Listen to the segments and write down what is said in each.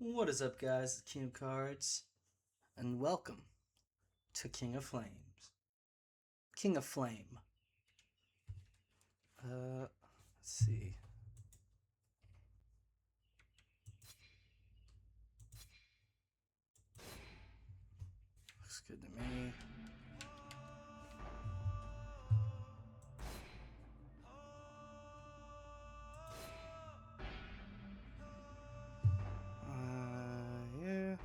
What is up, guys? It's King of Cards, and welcome to King of Flames. King of Flame. Let's see. Looks good to me. Yeah.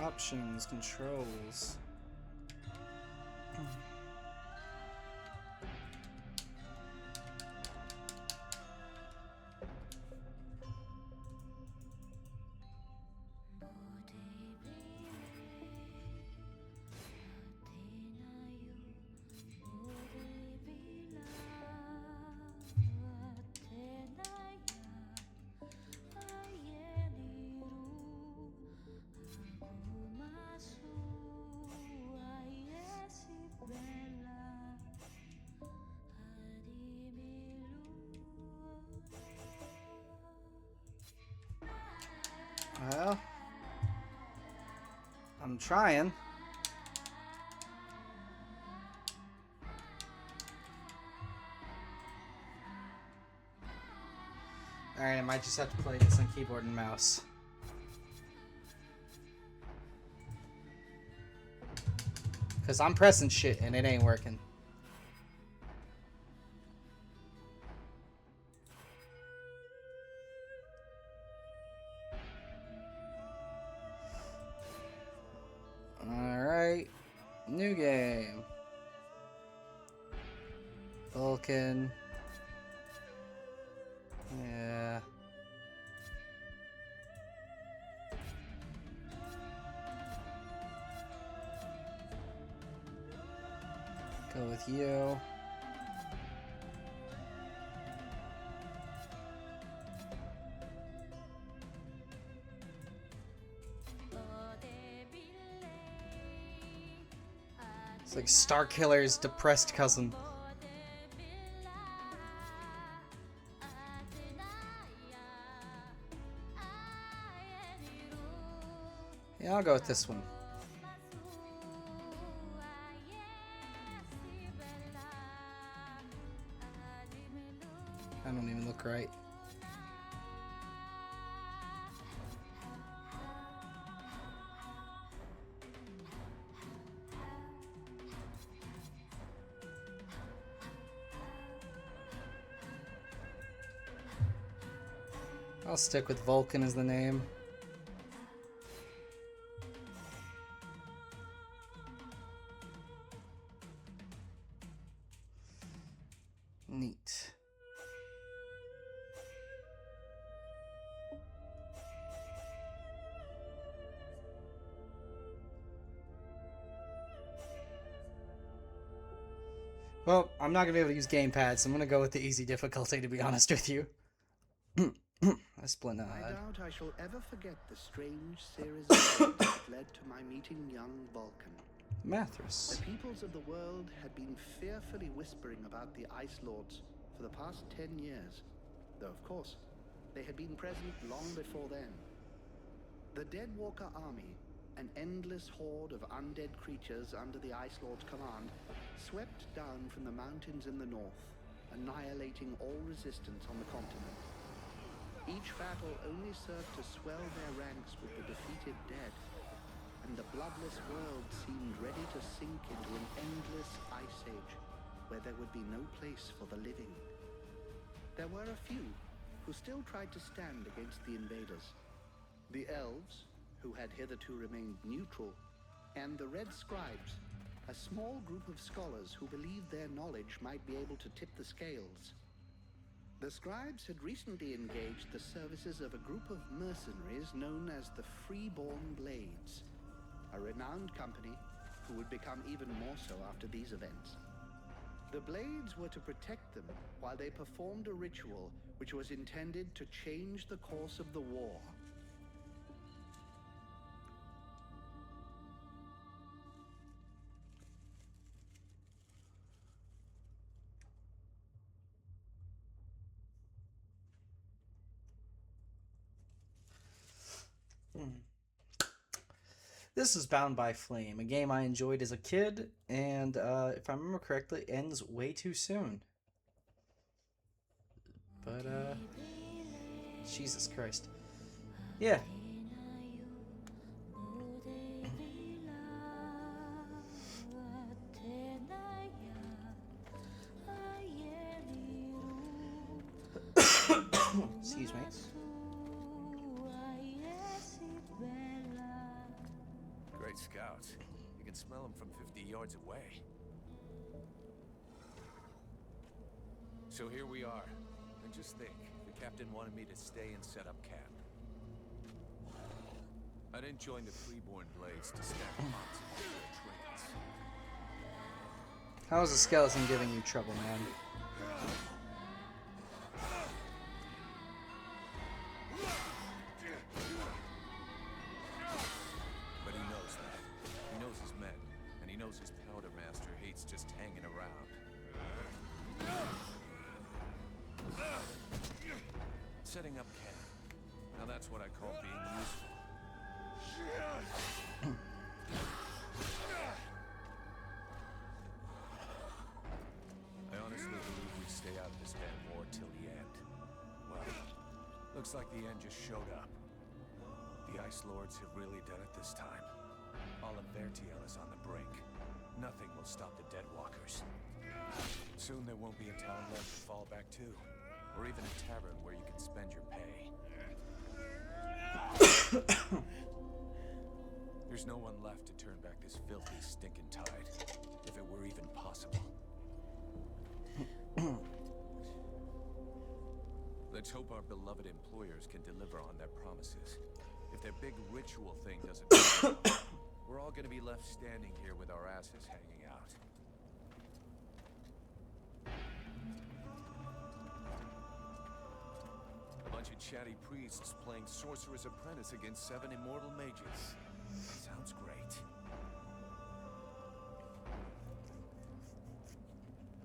Options, controls. Well, I'm trying. Alright, I might just have to play this on keyboard and mouse. Because I'm pressing shit and it ain't working. Alright. New game. Vulcan. Yeah. Go with you. It's like Starkiller's depressed cousin. Yeah, I'll go with this one. I don't even look right. I'll stick with Vulcan as the name. Neat. Well, I'm not going to be able to use gamepad, so I'm going to go with the easy difficulty, to be honest with you. I split I doubt I shall ever forget the strange series of events that led to my meeting young Vulcan. Mathras. The peoples of the world had been fearfully whispering about the Ice Lords for the past 10 years, though of course, they had been present long before then. The Deadwalker army, an endless horde of undead creatures under the Ice Lord's command, swept down from the mountains in the north, annihilating all resistance on the continent. Each battle only served to swell their ranks with the defeated dead, and the bloodless world seemed ready to sink into an endless ice age, where there would be no place for the living. There were a few who still tried to stand against the invaders. The elves, who had hitherto remained neutral, and the Red Scribes, a small group of scholars who believed their knowledge might be able to tip the scales. The Scribes had recently engaged the services of a group of mercenaries known as the Freeborn Blades, a renowned company who would become even more so after these events. The Blades were to protect them while they performed a ritual which was intended to change the course of the war. This is Bound by Flame, a game I enjoyed as a kid, and if I remember correctly, ends way too soon. But, Jesus Christ. Yeah. Excuse me. Great scouts. You can smell them from 50 yards away. So here we are. And just think, the captain wanted me to stay and set up camp. I didn't join the Freeborn Blades to stack pots and their trains. How is the skeleton giving you trouble, man? But he knows that. He knows his men, and he knows his powder master hates just hanging around. Setting up camp. Now that's what I call being useful. I honestly believe we stay out of this damn war till the end. Well, looks like the end just showed up. The Ice Lords have really done it this time. All of Vertiel is on the brink. Nothing will stop the Deadwalkers. Soon there won't be a town left to fall back to, or even a tavern where you can spend your pay. There's no one left to turn back this filthy, stinking tide, if it were even possible. Let's hope our beloved employers can deliver on their promises. If their big ritual thing doesn't work, we're all gonna be left standing here with our asses hanging out. A bunch of chatty priests playing Sorcerer's Apprentice against 7 immortal mages. Sounds great.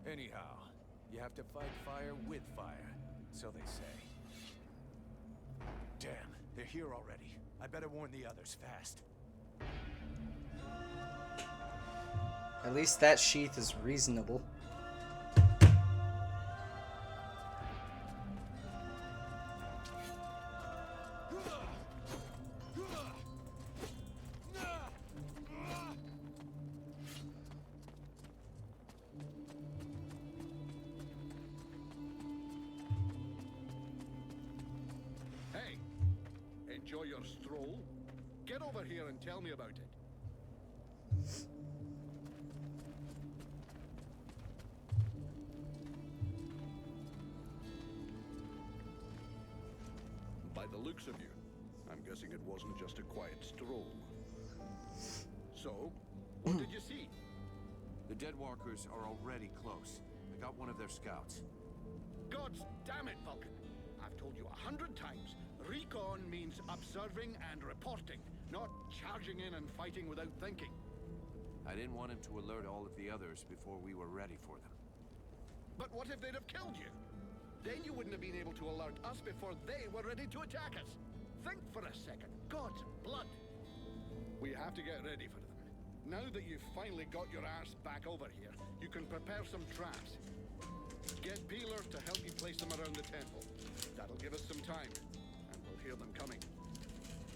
Anyhow, you have to fight fire with fire, so they say. Damn, they're here already. I better warn the others fast. At least that sheath is reasonable. Hey, enjoy your stroll? Get over here and tell me about it. By the looks of you, I'm guessing it wasn't just a quiet stroll. So, what did you see? The Deadwalkers are already close. I got one of their scouts. God's damn it, Vulcan. I've told you 100 times. Recon means observing and reporting, not charging in and fighting without thinking. I didn't want him to alert all of the others before we were ready for them. But what if they'd have killed you? Then you wouldn't have been able to alert us before they were ready to attack us. Think for a second. God's blood. We have to get ready for them. Now that you've finally got your arse back over here, you can prepare some traps. Get Peeler to help you place them around the temple. That'll give us some time, and we'll hear them coming.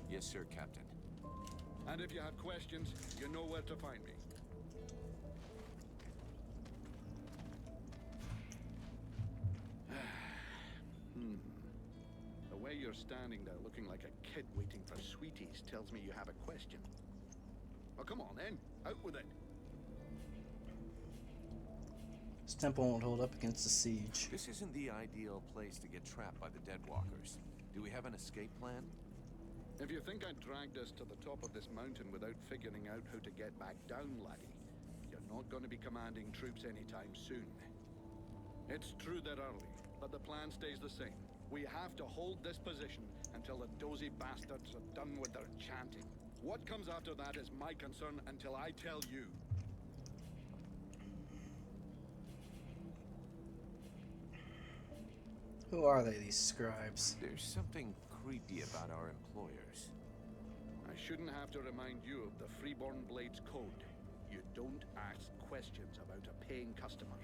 Yes, sir, Captain. And if you have questions, you know where to find me. The way you're standing there looking like a kid waiting for sweeties tells me you have a question. Well, come on then. Out with it. This temple won't hold up against the siege. This isn't the ideal place to get trapped by the Deadwalkers. Do we have an escape plan? If you think I dragged us to the top of this mountain without figuring out how to get back down, laddie, you're not going to be commanding troops anytime soon. It's true they're early, but the plan stays the same. We have to hold this position until the dozy bastards are done with their chanting. What comes after that is my concern until I tell you. Who are they, these scribes? There's something creepy about our employers. I I shouldn't have to remind you of the Freeborn Blades Code. You don't ask questions about a paying customer.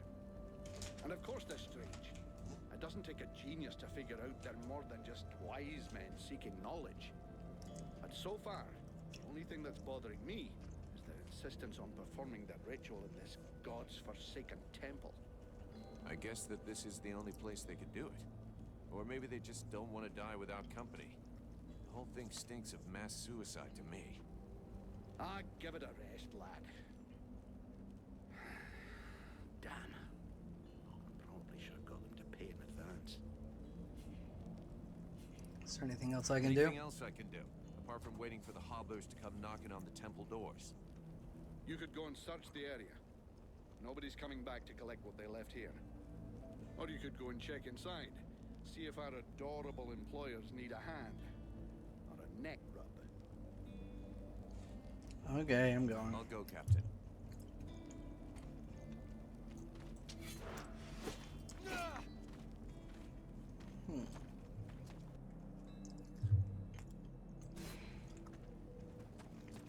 And of course they're strange. It doesn't take a genius to figure out they're more than just wise men seeking knowledge. But so far, the only thing that's bothering me is their insistence on performing the ritual in this god's forsaken temple. I guess that this is the only place they could do it. Or maybe they just don't want to die without company. The whole thing stinks of mass suicide to me. Ah, give it a rest, lad. Damn. Probably should have got them to pay in advance. Is there anything else I can do? Anything else I can do, apart from waiting for the hobblers to come knocking on the temple doors? You could go and search the area. Nobody's coming back to collect what they left here. Or you could go and check inside. See if our adorable employers need a hand. Or a neck rub. Okay, I'm going. I'll go, Captain.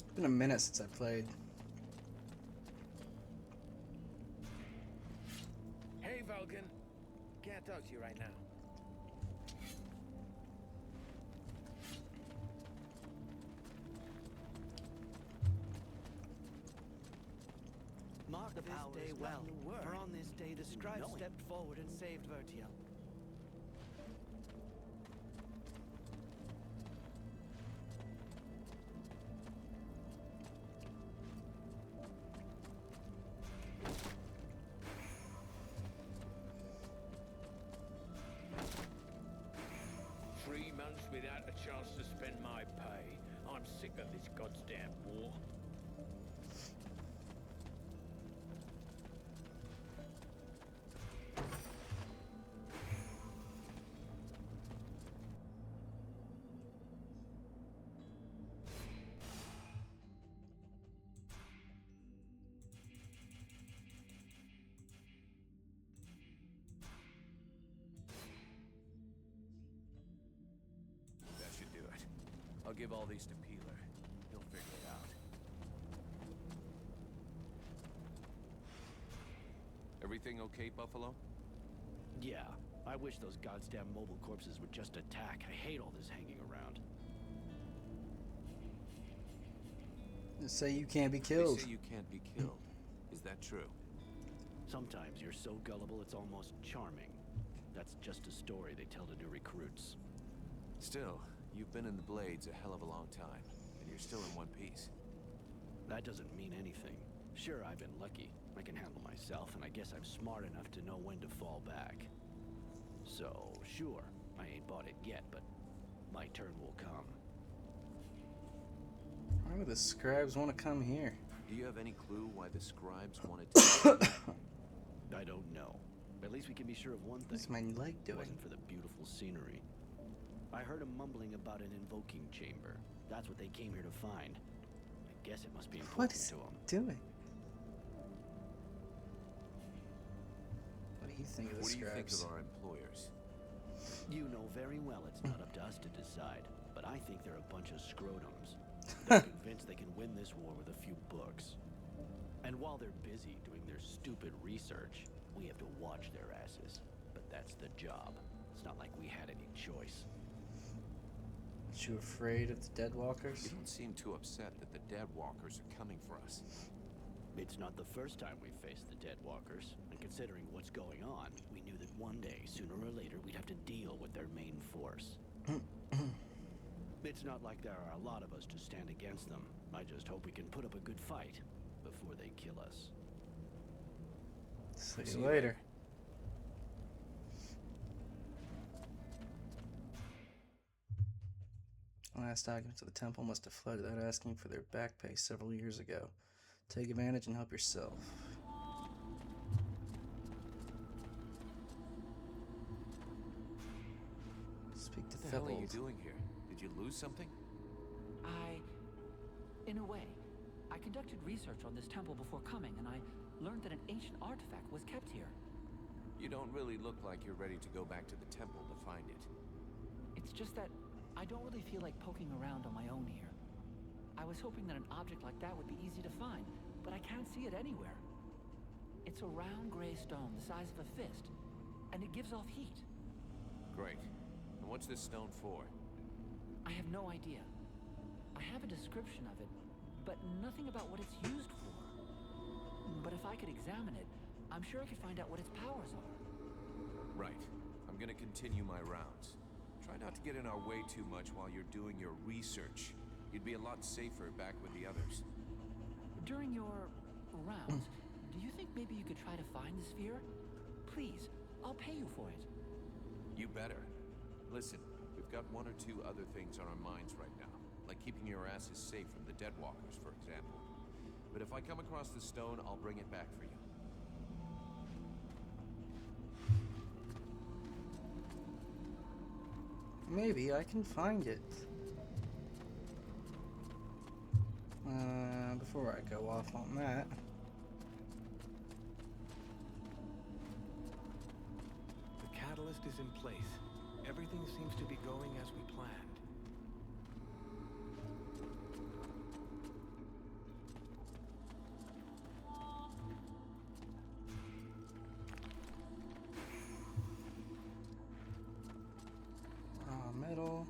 It's been a minute since I played. Hey, Vulcan. Can't talk to you right now. Mark this day well, for on this day the scribe stepped forward and saved Vertiel. Months without a chance to spend my pay. I'm sick of this goddamn war. I'll give all these to Peeler. He'll figure it out. Everything okay, Buffalo? Yeah, I wish those goddamn mobile corpses would just attack. I hate all this hanging around. They say you can't be killed. They say you can't be killed. Is that true? Sometimes you're so gullible it's almost charming. That's just a story they tell to new recruits. Still, you've been in the Blades a hell of a long time, and you're still in one piece. That doesn't mean anything. Sure, I've been lucky. I can handle myself, and I guess I'm smart enough to know when to fall back. So, sure, I ain't bought it yet, but my turn will come. Why would the scribes want to come here? Do you have any clue why the scribes wanted to... I don't know. At least we can be sure of one thing. What's my leg It doing? wasn't for the beautiful scenery. I heard him mumbling about an invoking chamber. That's what they came here to find. I guess it must be What important is to it him. doing? What do you think of the What do you think scribes? of our employers? You know very well it's not up to us to decide, but I think they're a bunch of scrotums. They're convinced they can win this war with a few books. And while they're busy doing their stupid research, we have to watch their asses. But that's the job. It's not like we had any choice. Aren't you afraid of the Deadwalkers? You don't seem too upset that the Deadwalkers are coming for us. It's not the first time we've faced the Deadwalkers, and considering what's going on, we knew that one day, sooner or later, we'd have to deal with their main force. It's not like there are a lot of us to stand against them. I just hope we can put up a good fight before they kill us. See you later. Last occupants of the temple must have fled without asking for their back pay several years ago. Take advantage and help yourself. Speak to What the hell are you Thibault. doing here? Did you lose something? In a way. I conducted research on this temple before coming, and I learned that an ancient artifact was kept here. You don't really look like you're ready to go back to the temple to find it. It's just that I don't really feel like poking around on my own here. I was hoping that an object like that would be easy to find, but I can't see it anywhere. It's a round gray stone the size of a fist, and it gives off heat. Great. And what's this stone for? I have no idea. I have a description of it, but nothing about what it's used for. But if I could examine it, I'm sure I could find out what its powers are. Right. I'm gonna continue my rounds. Try not to get in our way too much while you're doing your research. You'd be a lot safer back with the others. During your rounds, do you think maybe you could try to find the sphere? Please, I'll pay you for it. You better. Listen, we've got one or two other things on our minds right now, like keeping your asses safe from the Deadwalkers, for example. But if I come across the stone, I'll bring it back for you. Maybe I can find it. Before I go off on that. The catalyst is in place. Everything seems to be going as we planned. Metal.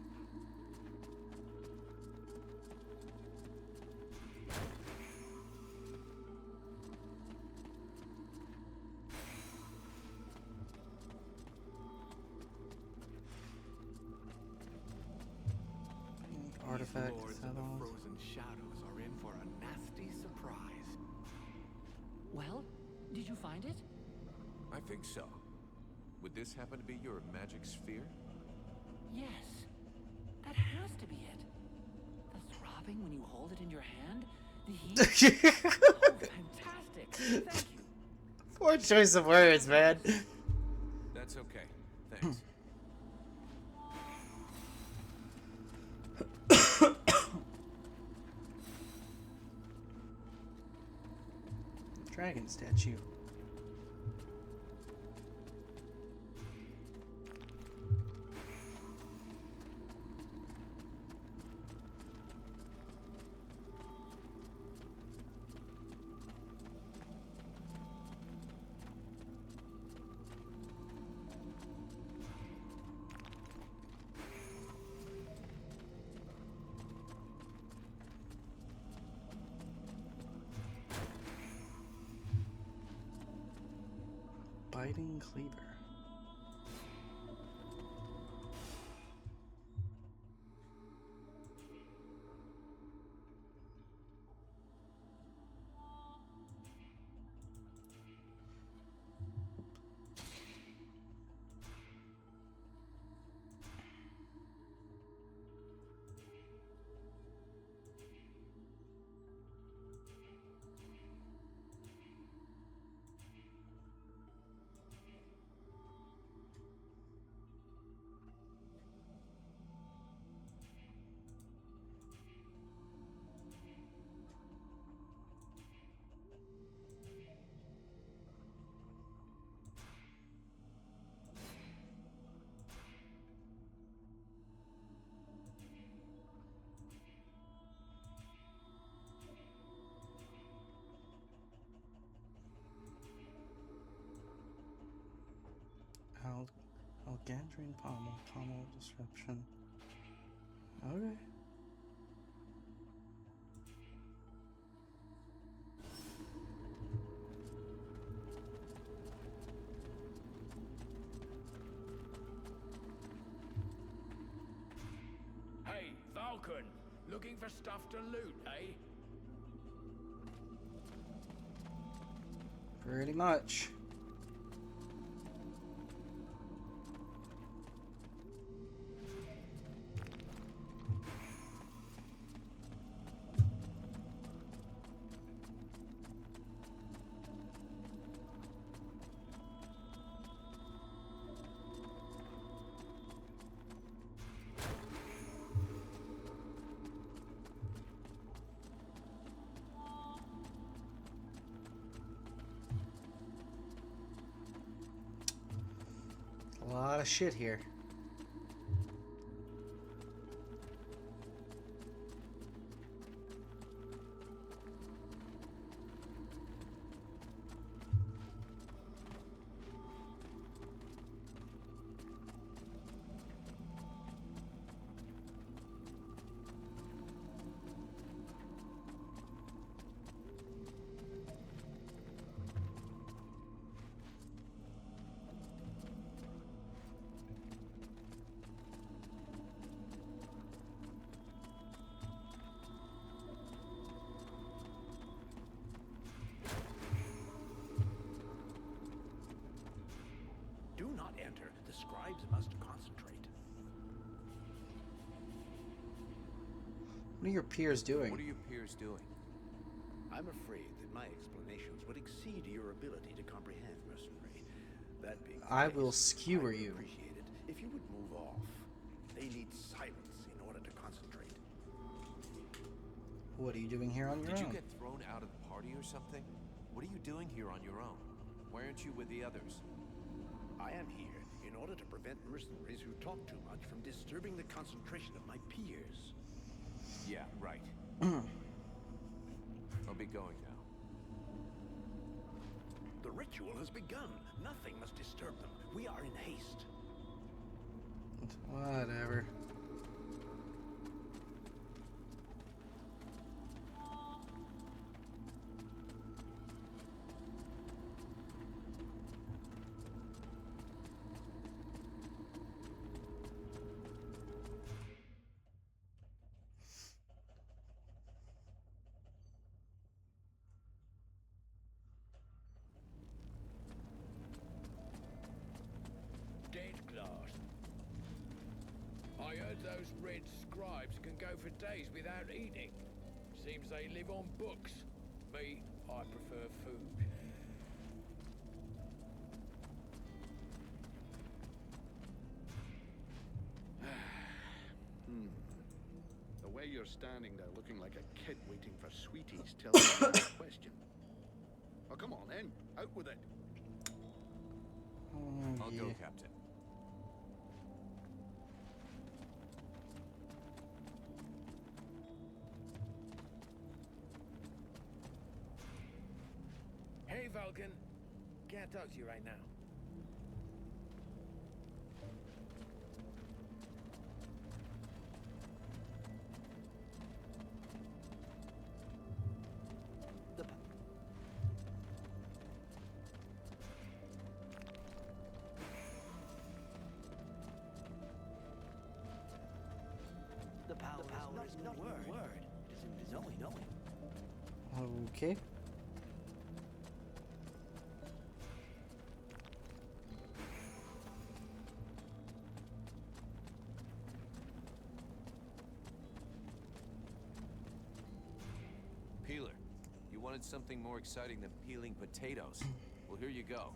Artifact These lords of the settles. frozen shadows are in for a nasty surprise. Well, did you find it? I think so. Would this happen to be your magic sphere? Yes. That has to be it. The throbbing when you hold it in your hand? The heat? Oh, fantastic. Thank you. Poor choice of words, man. That's okay. Thanks. Dragon statue. Biting cleaver. Algandrine pommel disruption. Okay. Hey, Falcon! Looking for stuff to loot, eh? Pretty much. A lot of shit here. scribes must concentrate. What are your peers doing? What are your peers doing? I'm afraid that my explanations would exceed your ability to comprehend, mercenary. That being the I case, will skewer I would you. appreciate it if you would move off. They need silence in order to concentrate. What are you doing here on your Did own? you get thrown out of the party or something? What are you doing here on your own? Why aren't you with the others? I am here in order to prevent mercenaries who talk too much from disturbing the concentration of my peers. Yeah, right. I'll be going now. The ritual has begun. Nothing must disturb them. We are in haste. Whatever. Dead glass. I heard those red scribes can go for days without eating. Seems they live on books. Me, I prefer food. The way you're standing there looking like a kid waiting for sweeties tells me no question. Oh, come on then. Out with it. Oh, I'll yeah. go, Captain. Hey, Vulcan. Can't talk to you right now. The power is not word. It is in knowing. Okay. Peeler, you wanted something more exciting than peeling potatoes. Well, here you go.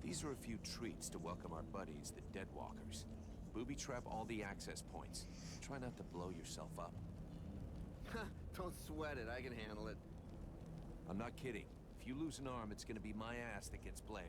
These are a few treats to welcome our buddies, the Deadwalkers. Booby trap all the access points. Try not to blow yourself up. Don't sweat it, I can handle it. I'm not kidding. If you lose an arm, it's gonna be my ass that gets blamed.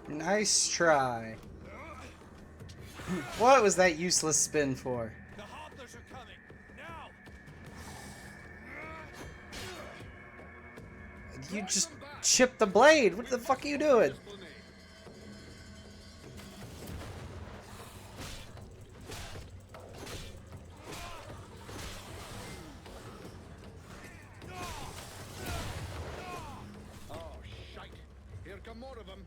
Nice try. What was that useless spin for? The Hobblers are coming! Now! You just chipped the blade. What the fuck are you doing? Oh, shite. Here come more of them.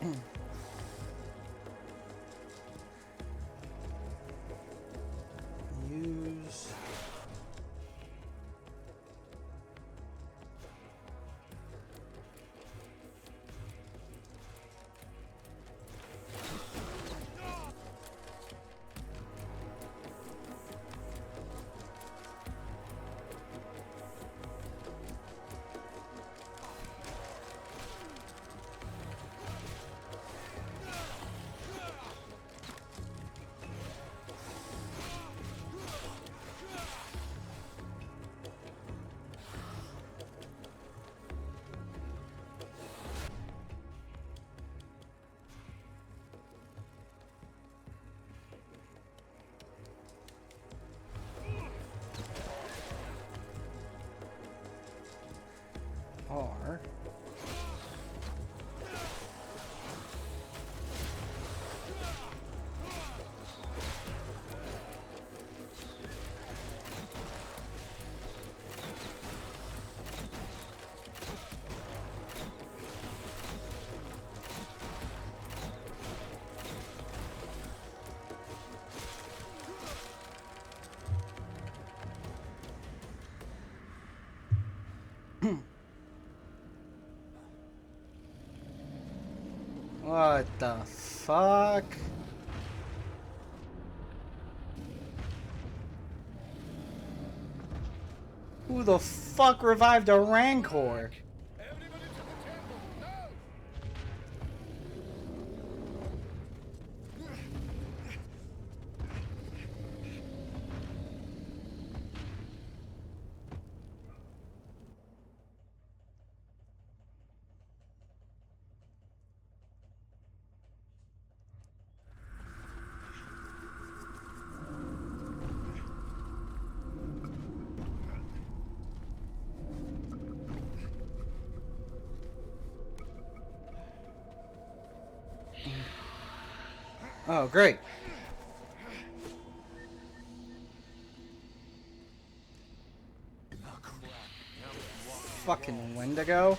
Use. R. What the fuck? Who the fuck revived a Rancor? Everybody to the temple! No! Oh, great. Fucking Wendigo.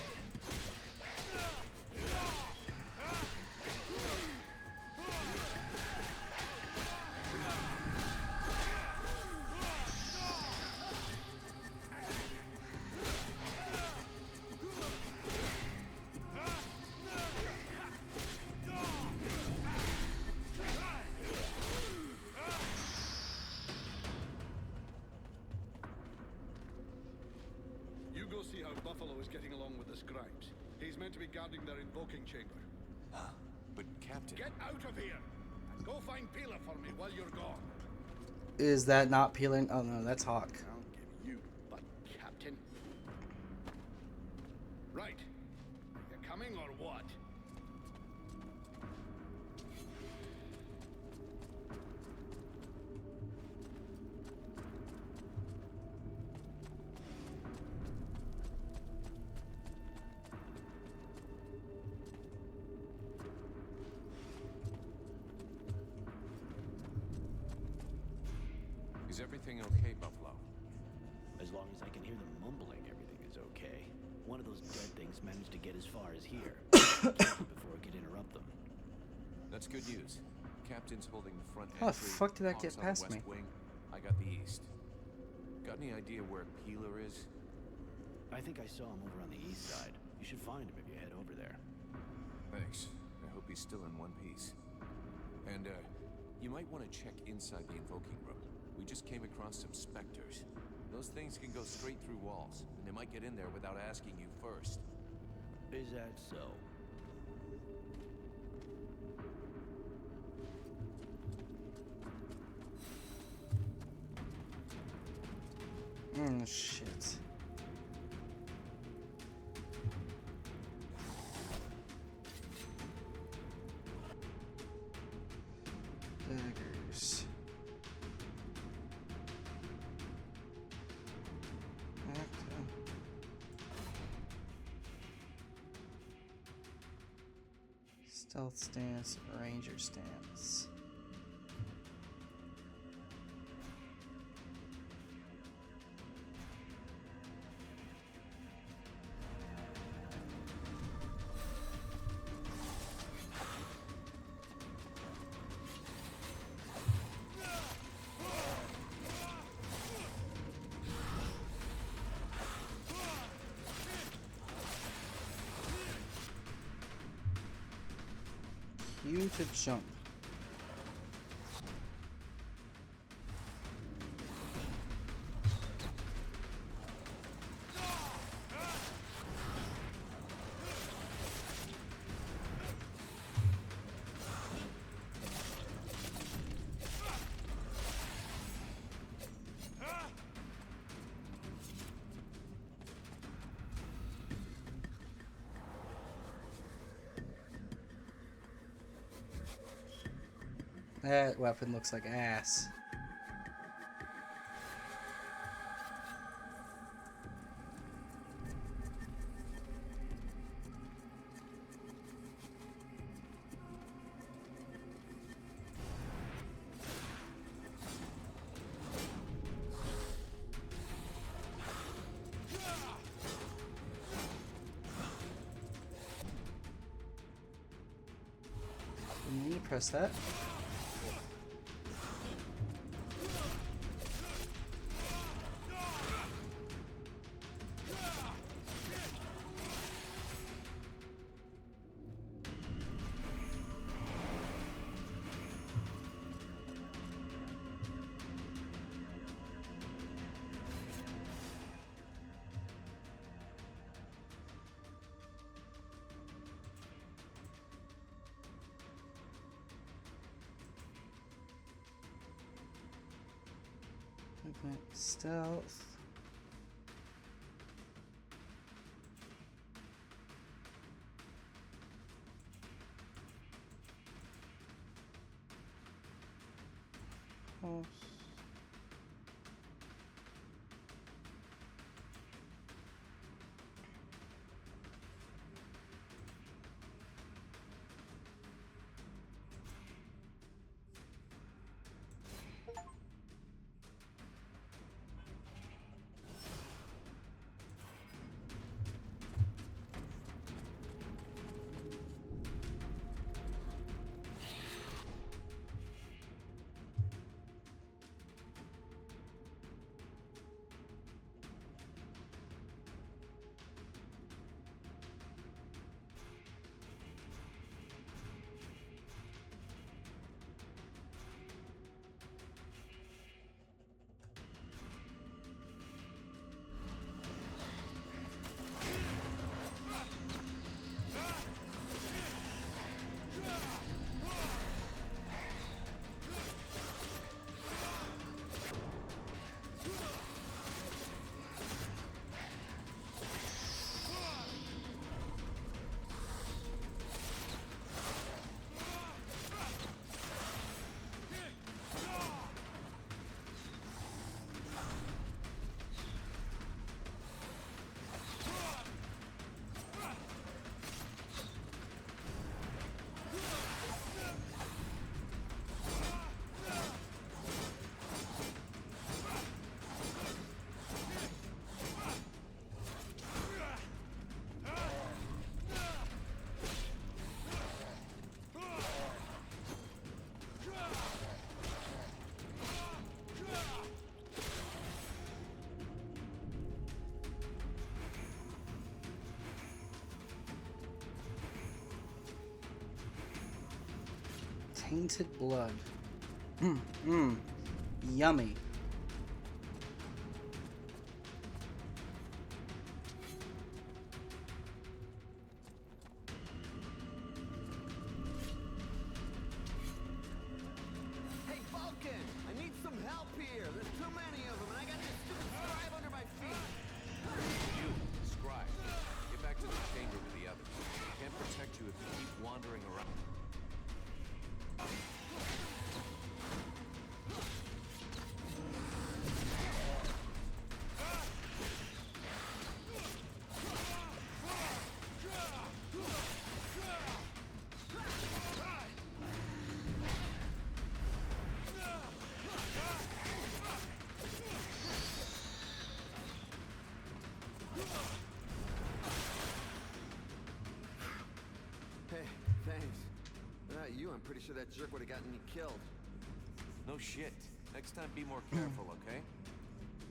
You go see how Buffalo is getting along with the scribes. He's meant to be guarding their invoking chamber. Huh? But Captain... Get out of here! And go find Pila for me while you're gone. Is that not peeling? Oh no, that's Hawk. I'll give you, but Captain. Right. You coming or what? Is everything okay, Buffalo? As long as I can hear them mumbling, everything is okay. One of those dead things managed to get as far as here before it could interrupt them. That's good news. Captain's holding the front How the entry. fuck did that Hawk's get on the past west me? Wing. I got the east. Got any idea where Peeler is? I think I saw him over on the east side. You should find him if you head over there. Thanks. I hope he's still in one piece. And, you might want to check inside the invoking room. We just came across some specters. Those things can go straight through walls, and they might get in there without asking you first. Is that so? Shit. Daggers. Stealth stance, ranger stance. you to jump. That weapon looks like ass. Can you press that? Movement, stealth. Pulse. Tainted blood. Yummy. Hey, Vulcan! I need some help here. There's too many of them, and I got this stupid scribe under my feet. You, Scribe, get back to the chamber with the others. I can't protect you if you keep wandering around. Hey, thanks. Without you, I'm pretty sure that jerk would have gotten me killed. No shit. Next time, be more careful, okay?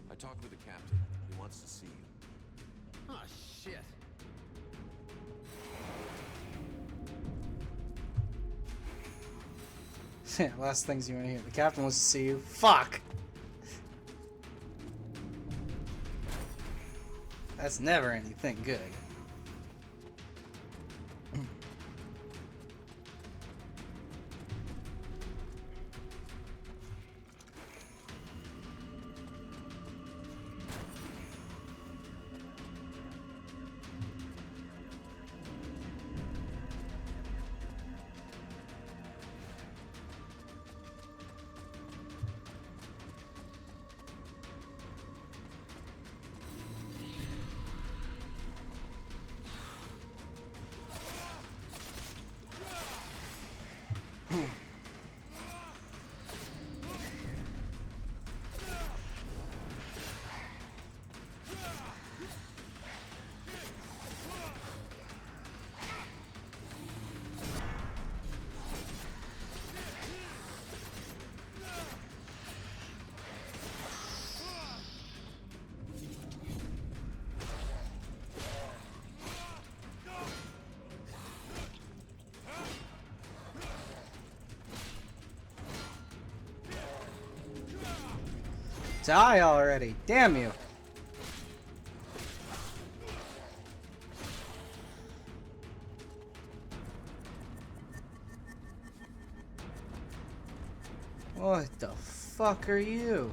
I talked with the captain. He wants to see you. Oh, shit. Yeah, last things you want to hear. The captain wants to see you. Fuck! That's never anything good. Die already! Damn you! What the fuck are you?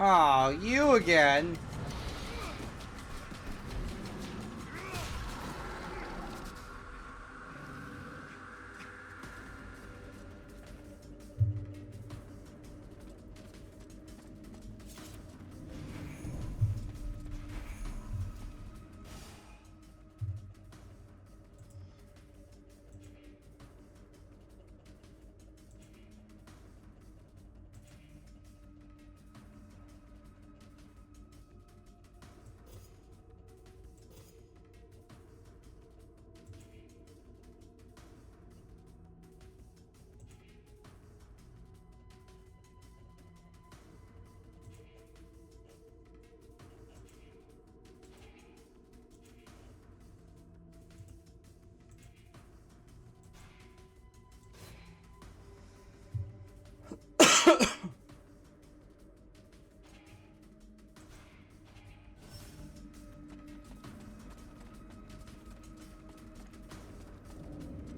Oh, you again?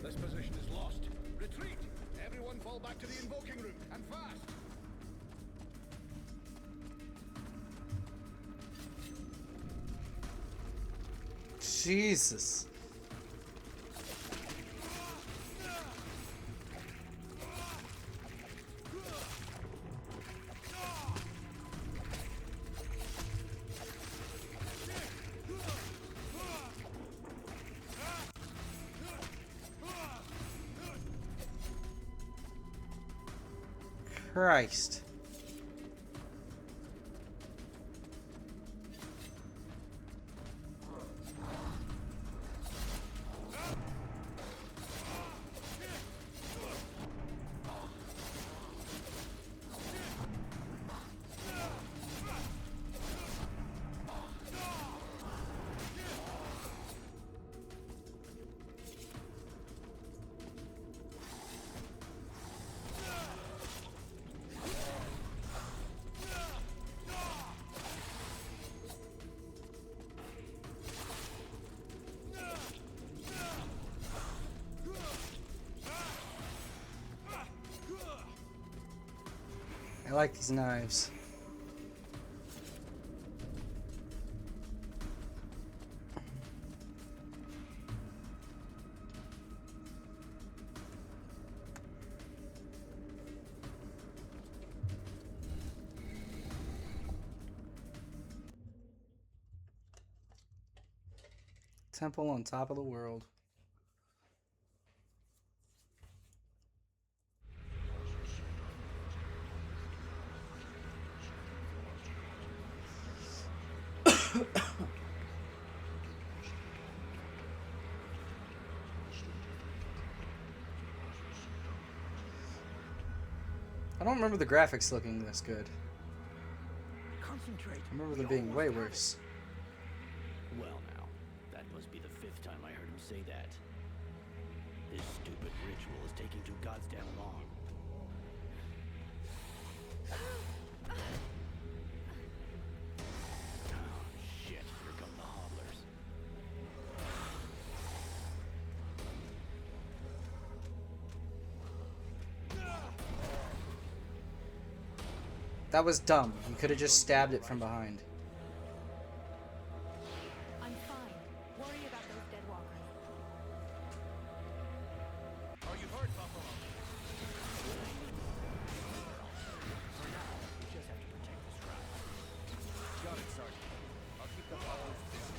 This position is lost. Retreat! Everyone fall back to the invoking room, and fast! Jesus. Christ. I like these knives. Temple on top of the world. I don't remember the graphics looking this good. Concentrate. I remember them being way worse. Well, now, that must be the 5th time I heard him say that. This stupid ritual is taking too goddamn long. Oh, shit. Here come the hobblers. That was dumb. You could have just stabbed it from behind. I'm fine. Worry about those dead walkers. Are you hurt, Buffalo? For now, we just have to protect this route. Got it, Sergeant. I'll keep the followers busy.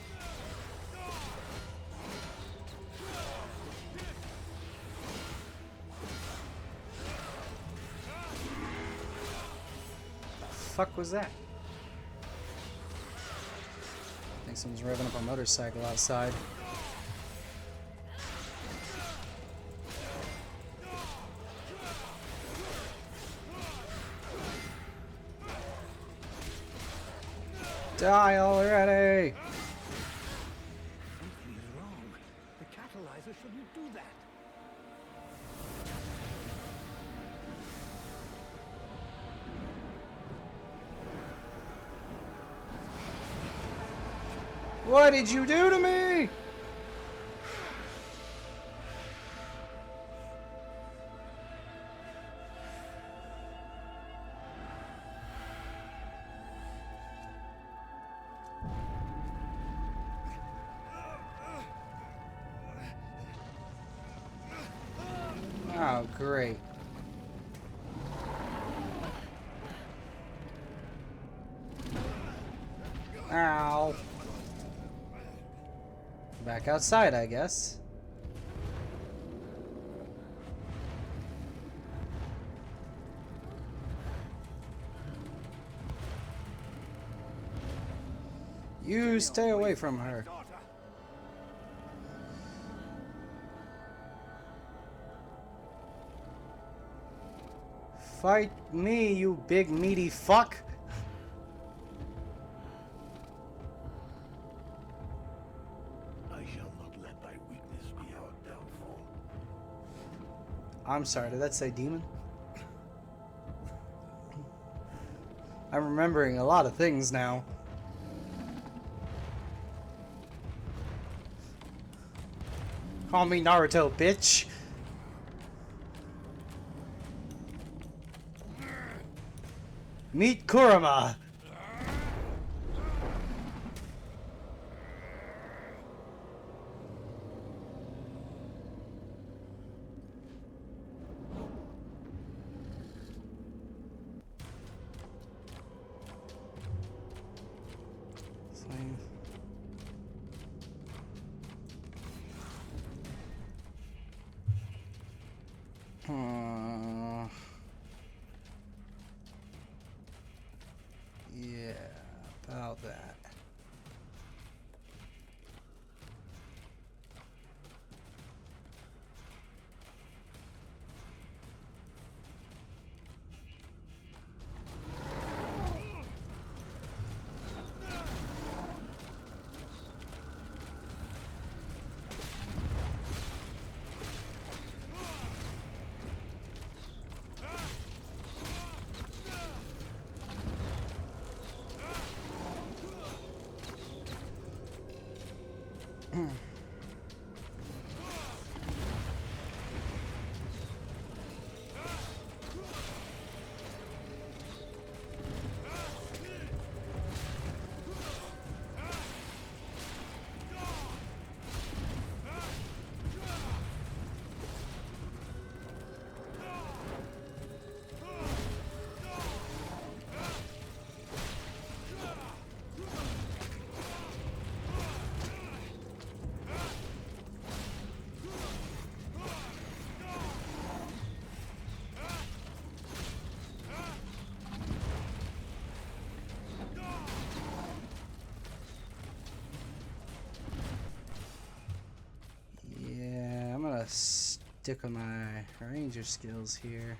Fuck was that? I think someone's revving up a motorcycle outside. Die already! Something is wrong. The catalyzer shouldn't do that. What did you do to me? Oh, great. Ow. Back outside, I guess. You stay away from her. Fight me, you big meaty fuck! I shall not let thy weakness be our downfall. I'm sorry, did that say demon? I'm remembering a lot of things now. Call me Naruto, bitch! Meet Kurama! Flame. Yeah, about that. Stick with my ranger skills here.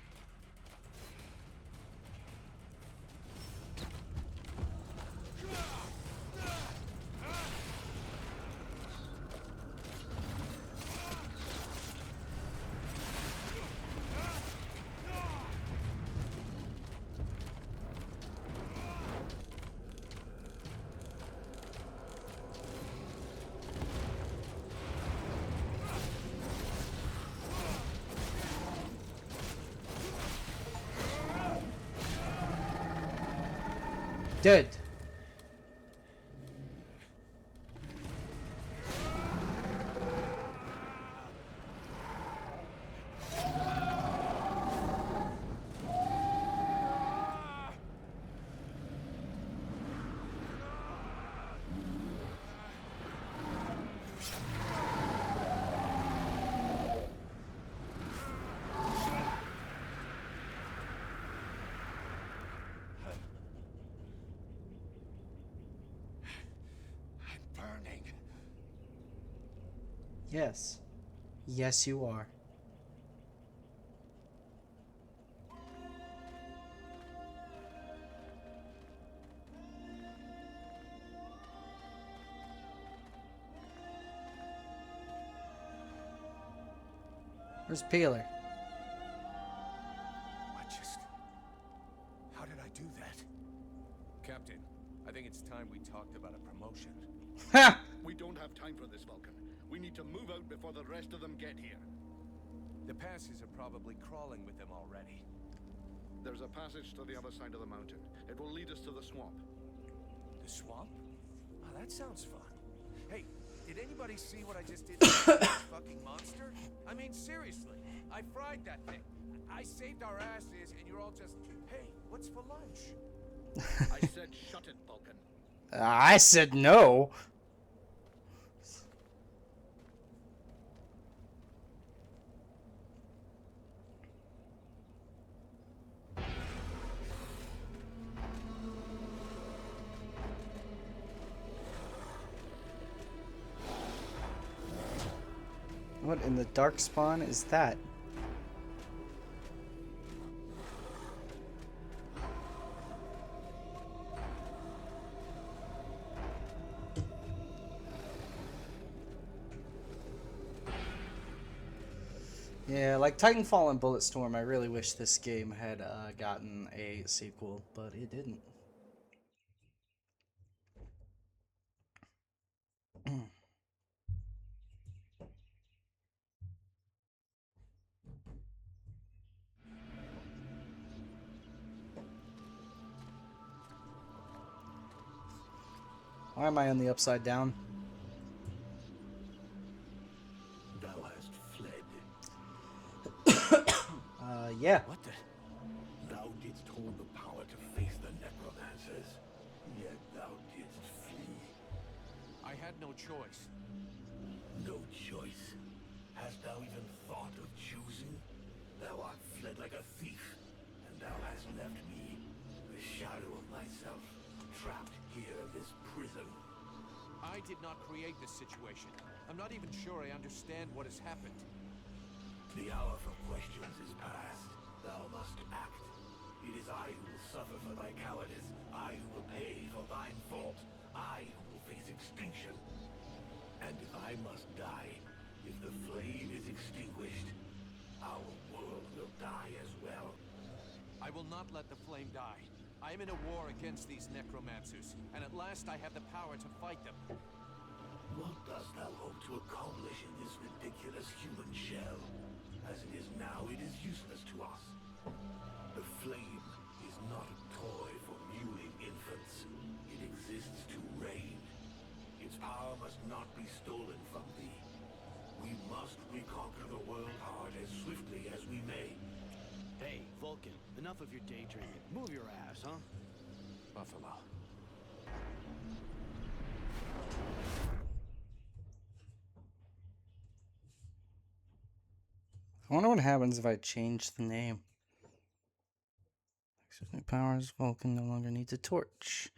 Dude. Yes. Yes, you are. Where's Peeler? How did I do that? Captain, I think it's time we talked about a promotion. Ha! We don't have time for this, Vulcan. We need to move out before the rest of them get here. The passes are probably crawling with them already. There's a passage to the other side of the mountain. It will lead us to the swamp. The swamp? Oh, that sounds fun. Hey, did anybody see what I just did to that fucking monster? I mean, seriously, I fried that thing. I saved our asses, and you're all just, hey, what's for lunch? I said shut it, Vulcan. I said no. What in the dark spawn is that? Yeah, like Titanfall and Bulletstorm, I really wish this game had gotten a sequel, but it didn't. Why am I on the upside down? Thou hast fled. Yeah. What the? Thou didst hold the power to face the necromancers, yet thou didst flee. I had no choice. No choice. Hast thou even thought of choosing? Thou art fled like a thief, and thou hast left me, the shadow of myself, trapped here in this prison. I did not create this situation. I'm not even sure I understand what has happened. The hour for questions is past. Thou must act. It is I who will suffer for thy cowardice. I who will pay for thine fault. I who will face extinction. And if I must die, if the flame is extinguished, our world will die as well. I will not let the flame die. I am in a war against these necromancers, and at last I have the power to fight them. What dost thou hope to accomplish in this ridiculous human shell? As it is now, it is useless to us. The flame is not a toy for mewing infants. It exists to reign. Its power must not be stolen from thee. We must reconquer the world hard as swiftly as we may. Hey, Vulcan, enough of your daydreaming. Move your ass, huh? Buffalo. I wonder what happens if I change the name. New powers, Vulcan no longer needs a torch.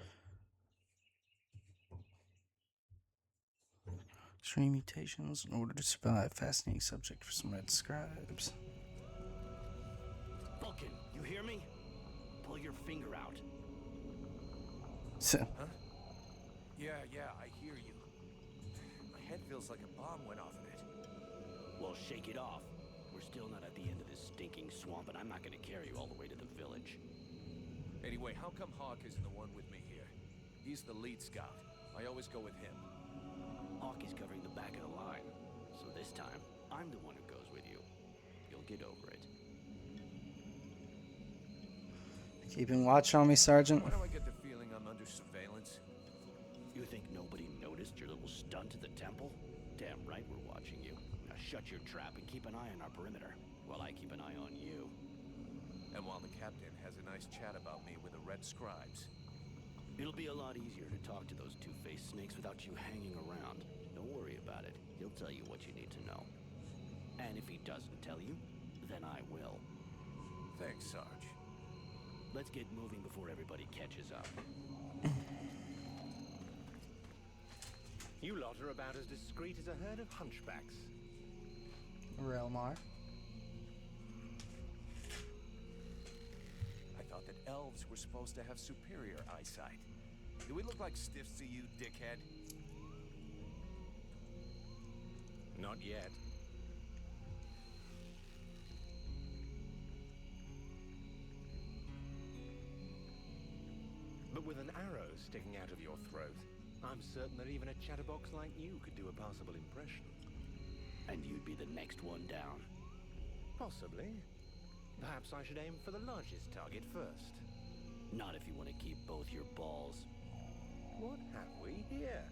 Extreme mutations in order to survive. Fascinating subject for some red scribes. Vulcan, you hear me? Pull your finger out. So, Huh? Yeah, I hear you. My head feels like a bomb went off of it. Well, shake it off. We're still not at the end of this stinking swamp, and I'm not gonna carry you all the way to the village. Anyway, how come Hawk isn't the one with me here? He's the lead scout. I always go with him. Hawk is covering the back of the line, so this time, I'm the one who goes with you. You'll get over it. keeping watch on me, Sergeant? Why do I get the feeling I'm under think nobody noticed your little stunt at the temple? Damn right we're watching you. Now shut your trap and keep an eye on our perimeter, while I keep an eye on you. And while the captain has a nice chat about me with the Red Scribes. It'll be a lot easier to talk to those two-faced snakes without you hanging around. Don't worry about it. He'll tell you what you need to know. And if he doesn't tell you, then I will. Thanks, Sarge. Let's get moving before everybody catches up. You lot are about as discreet as a herd of hunchbacks. Relmar. I thought that elves were supposed to have superior eyesight. Do we look like stiffs to you, dickhead? Not yet. But with an arrow sticking out of your throat, I'm certain that even a chatterbox like you could do a passable impression. And you'd be the next one down. Possibly. Perhaps I should aim for the largest target first. Not if you want to keep both your balls. What have we here?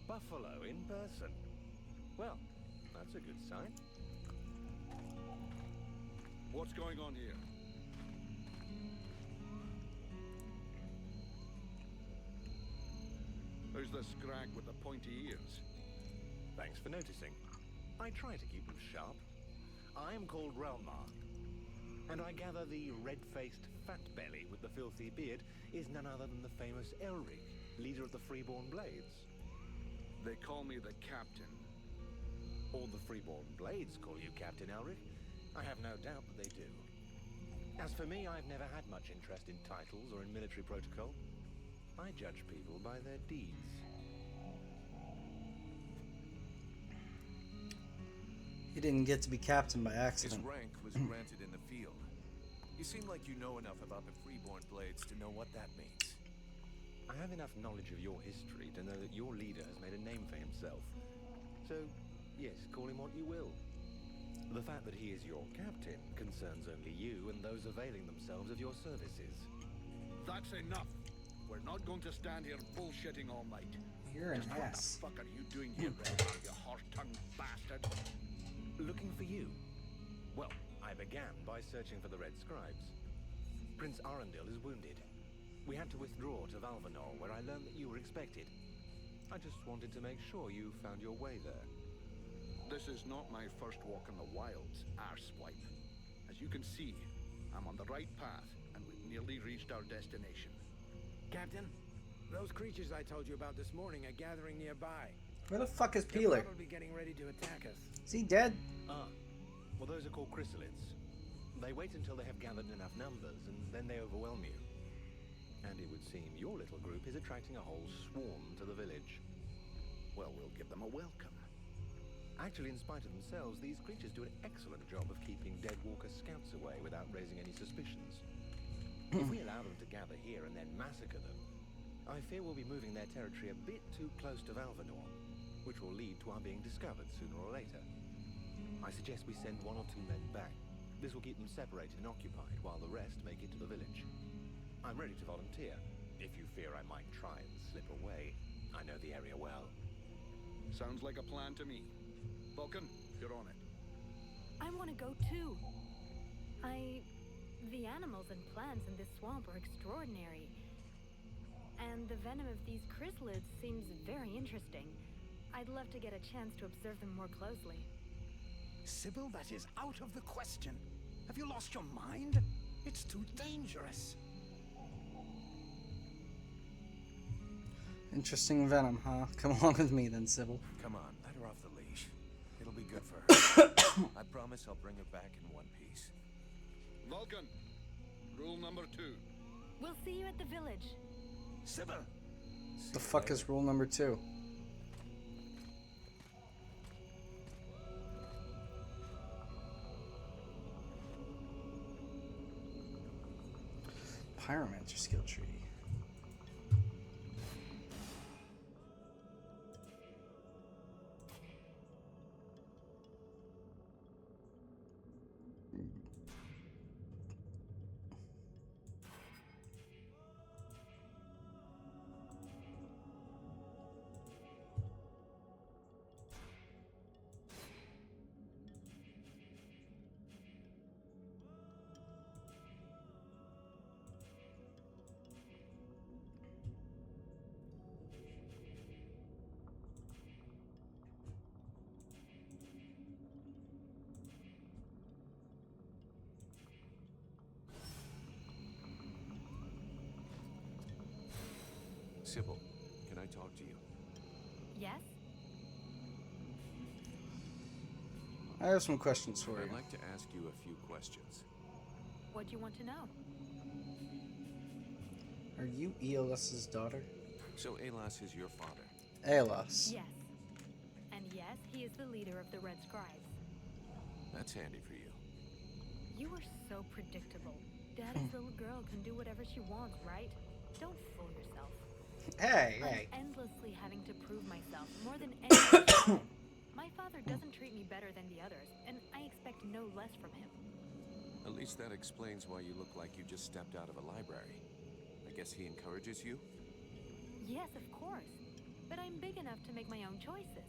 Buffalo in person. Well, that's a good sign. What's going on here? Who's the scrag with the pointy ears? Thanks for noticing. I try to keep them sharp. I am called Relmar, and I gather the red-faced fat belly with the filthy beard is none other than the famous Elric, leader of the Freeborn Blades. They call me the captain. All the Freeborn Blades call you Captain Elric. I have no doubt that they do. As for me, I've never had much interest in titles or in military protocol. I judge people by their deeds. He didn't get to be captain by His accident. rank was granted in the field. You seem like you know enough about the Freeborn Blades to know what that means. I have enough knowledge of your history to know that your leader has made a name for himself. So, yes, call him what you will. The fact that he is your captain concerns only you and those availing themselves of your services. That's enough. We're not going to stand here bullshitting all night. You're an Just ass. what the fuck are you doing here, Relmar, you horse-tongued bastard? Looking for you. Well, I began by searching for the Red Scribes. Prince Arundel is wounded. We had to withdraw to Valvanor, where I learned that you were expected. I just wanted to make sure you found your way there. This is not my first walk in the wilds, arsewipe. As you can see, I'm on the right path, and we've nearly reached our destination. Captain, those creatures I told you about this morning are gathering nearby. Where the fuck is They're Peeler? probably getting ready to attack us. Is he dead? Ah, well those are called chrysalids. They wait until they have gathered enough numbers, and then they overwhelm you. And it would seem your little group is attracting a whole swarm to the village. Well, we'll give them a welcome. Actually, in spite of themselves, these creatures do an excellent job of keeping Deadwalker scouts away without raising any suspicions. If we allow them to gather here and then massacre them, I fear we'll be moving their territory a bit too close to Valvanor, which will lead to our being discovered sooner or later. I suggest we send 1 or 2 men back. This will keep them separated and occupied while the rest make it to the village. I'm ready to volunteer. If you fear I might try and slip away, I know the area well. Sounds like a plan to me. Vulcan, you're on it. I want to go too. The animals and plants in this swamp are extraordinary. And the venom of these chrysalids seems very interesting. I'd love to get a chance to observe them more closely. Sybil, that is out of the question. Have you lost your mind? It's too dangerous. Interesting venom, huh? Come along with me then, Sybil. Come on, let her off the leash. It'll be good for her. I promise I'll bring her back in one piece. Vulcan, rule number 2. We'll see you at the village. Sybil! The fuck is rule number 2? Pyromancer skill tree. Sybil, can I talk to you? Yes? I have some questions for I'd you. like to ask you a few questions. What do you want to know? Are you Aeolus's daughter? So Alas is your father? Aeolus. Yes. And yes, he is the leader of the Red Scribes. That's handy for you. You are so predictable. Daddy's little girl can do whatever she wants, right? Don't fool yourself. Hey. I'm endlessly having to prove myself more than anyone. My father doesn't treat me better than the others, and I expect no less from him. At least that explains why you look like you just stepped out of a library. I guess he encourages you? Yes, of course. But I'm big enough to make my own choices.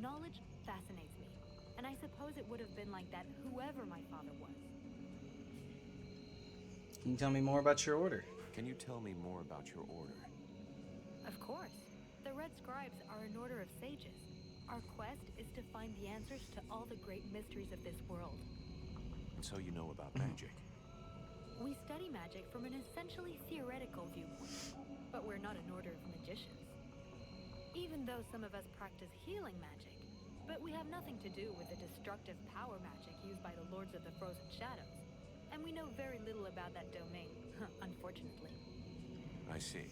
Knowledge fascinates me. And I suppose it would have been like that whoever my father was. Can you tell me more about your order? Can you tell me more about your order? Of course. The Red Scribes are an order of sages. Our quest is to find the answers to all the great mysteries of this world. And so you know about magic. We study magic from an essentially theoretical viewpoint, but we're not an order of magicians. Even though some of us practice healing magic, but we have nothing to do with the destructive power magic used by the Lords of the Frozen Shadows. And we know very little about that domain, unfortunately. I see.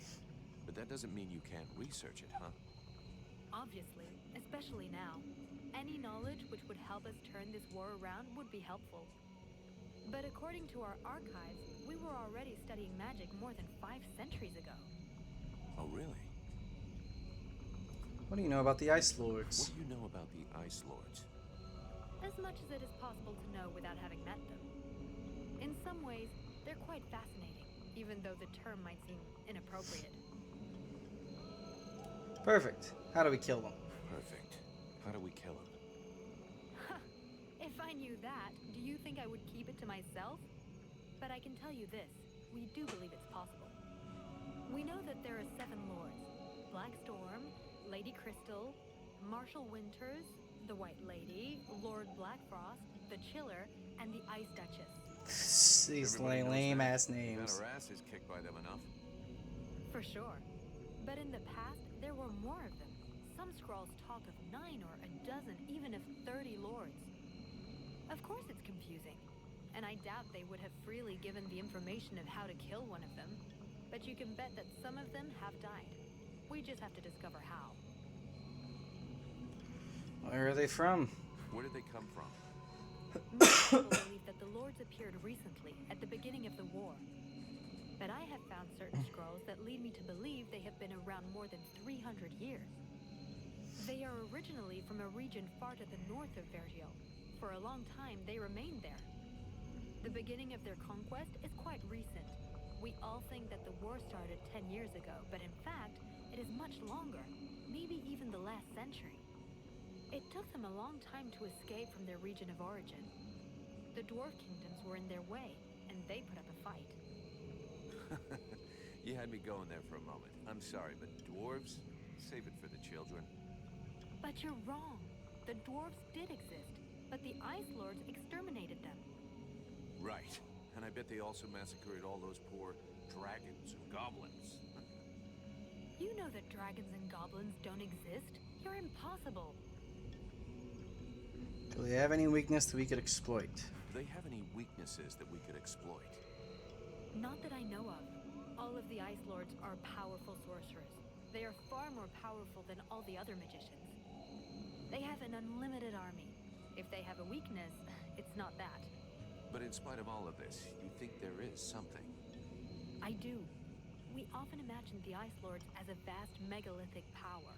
But that doesn't mean you can't research it, huh? Obviously, especially now. Any knowledge which would help us turn this war around would be helpful. But according to our archives, we were already studying magic more than 5 centuries ago. Oh, really? What do you know about the Ice Lords? What do you know about the Ice Lords? As much as it is possible to know without having met them. In some ways, they're quite fascinating, even though the term might seem inappropriate. Perfect. How do we kill them? Perfect. How do we kill him? If I knew that, do you think I would keep it to myself? But I can tell you this, we do believe it's possible. We know that there are 7 lords. Black Storm, Lady Crystal, Marshal Winters, the White Lady, Lord Blackfrost, the Chiller, and the Ice Duchess. These Everybody knows lame-ass that. names. Got our asses kicked by them enough. For sure. But in the past, there were more of them. Some scrolls talk of 9 or a dozen, even of 30 lords. Of course it's confusing, and I doubt they would have freely given the information of how to kill one of them. But you can bet that some of them have died. We just have to discover how. Where are they from? Where did they come from? Most people believe that the lords appeared recently, at the beginning of the war. But I have found certain scrolls that lead me to believe they have been around more than 300 years. They are originally from a region far to the north of Vergil. For a long time, they remained there. The beginning of their conquest is quite recent. We all think that the war started 10 years ago, but in fact, it is much longer, maybe even the last century. It took them a long time to escape from their region of origin. The dwarf kingdoms were in their way, and they put up a fight. You had me going there for a moment. I'm sorry, but dwarves? Save it for the children. But you're wrong. The dwarves did exist, but the Ice Lords exterminated them. Right. And I bet they also massacred all those poor dragons and goblins. You know that dragons and goblins don't exist. You're impossible. Do they have any weakness that we could exploit? Do they have any weaknesses that we could exploit? Not that I know of. All of the Ice Lords are powerful sorcerers. They are far more powerful than all the other magicians. They have an unlimited army. If they have a weakness, it's not that. But in spite of all of this, you think there is something? I do. We often imagine the Ice Lords as a vast megalithic power.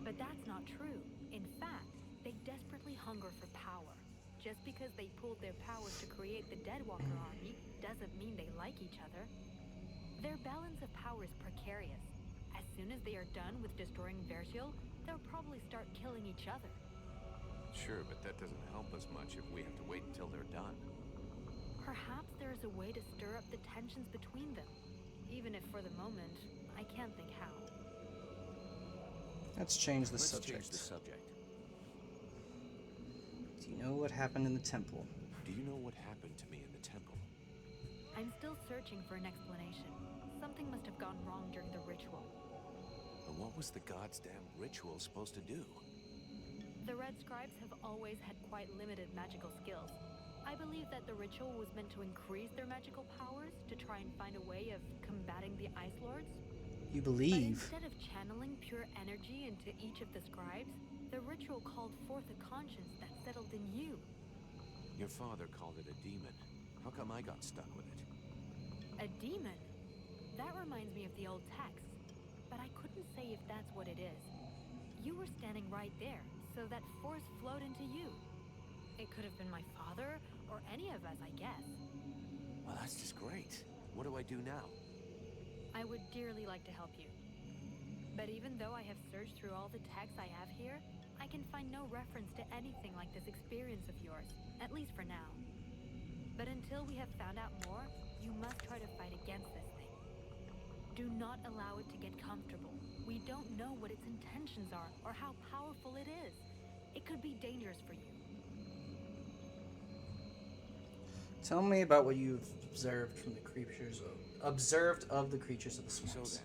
But that's not true. In fact, they desperately hunger for power. Just because they pooled their powers to create the Deadwalker army doesn't mean they like each other. Their balance of power is precarious. As soon as they are done with destroying Vergil, they'll probably start killing each other. Sure, but that doesn't help us much if we have to wait until they're done. Perhaps there is a way to stir up the tensions between them. Even if for the moment, I can't think how. Let's change the Let's subject. change the subject. Do you know what happened in the temple? Do you know what happened to me in the temple? I'm still searching for an explanation. Something must have gone wrong during the ritual. But what was the god's damn ritual supposed to do? The Red Scribes have always had quite limited magical skills. I believe that the ritual was meant to increase their magical powers to try and find a way of combating the Ice Lords. You But believe? instead of channeling pure energy into each of the scribes, the ritual called forth a conscience that settled in you. Your father called it a demon. How come I got stuck with it? A demon? That reminds me of the old text, but I couldn't say if that's what it is. You were standing right there, so that force flowed into you. It could have been my father, or any of us, I guess. Well, that's just great. What do I do now? I would dearly like to help you. But even though I have searched through all the texts I have here, I can find no reference to anything like this experience of yours, at least for now. But until we have found out more, you must try to fight against this thing. Do not allow it to get comfortable. We don't know what its intentions are or how powerful it is. It could be dangerous for you. Tell me about what you've observed from the creatures of the creatures of the swamps. So then,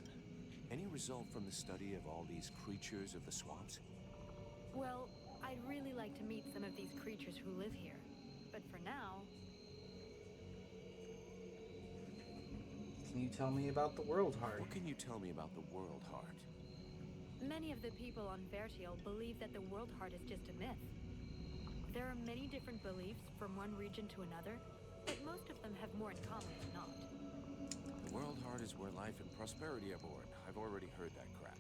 any result from the study of all these creatures of the swamps? Well, I'd really like to meet some of these creatures who live here. But for now, Can you tell me about the World Heart? What can you tell me about the World Heart? many of the people on Vertiel believe that the World Heart is just a myth. There are many different beliefs from one region to another, but most of them have more in common than not. The World Heart is where life and prosperity are born. I've already heard that crap.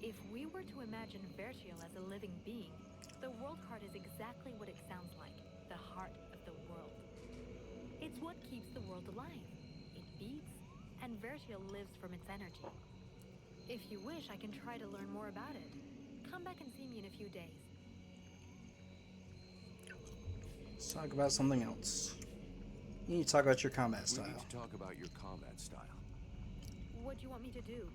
If we were to imagine Vertiel as a living being, the World Heart is exactly what it sounds like, the heart of the world. It's what keeps the world alive. It beats, and Vertiel lives from its energy. If you wish, I can try to learn more about it. Come back and see me in a few days. Let's talk about something else. You need to talk about your combat We style. need to talk about your combat style. What do you want me to do?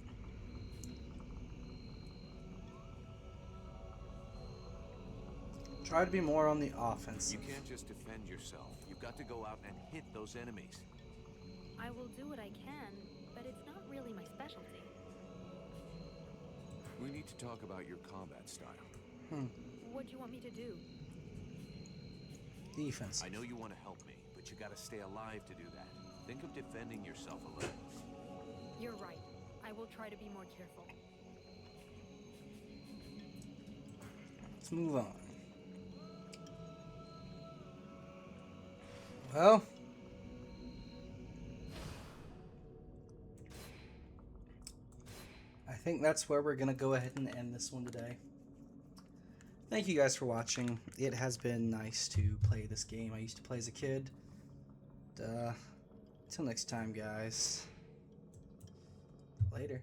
Try to be more on the offensive. You can't just defend yourself. You've got to go out and hit those enemies. I will do what I can, but it's not really my specialty. We need to talk about your combat style. What do you want me to do? Defense. I know you want to help me, but you gotta stay alive to do that. Think of defending yourself a little. You're right. I will try to be more careful. Let's move on. Well, I think that's where we're going to go ahead and end this one today. Thank you guys for watching. It has been nice to play this game. I used to play as a kid. Till next time, guys. Later.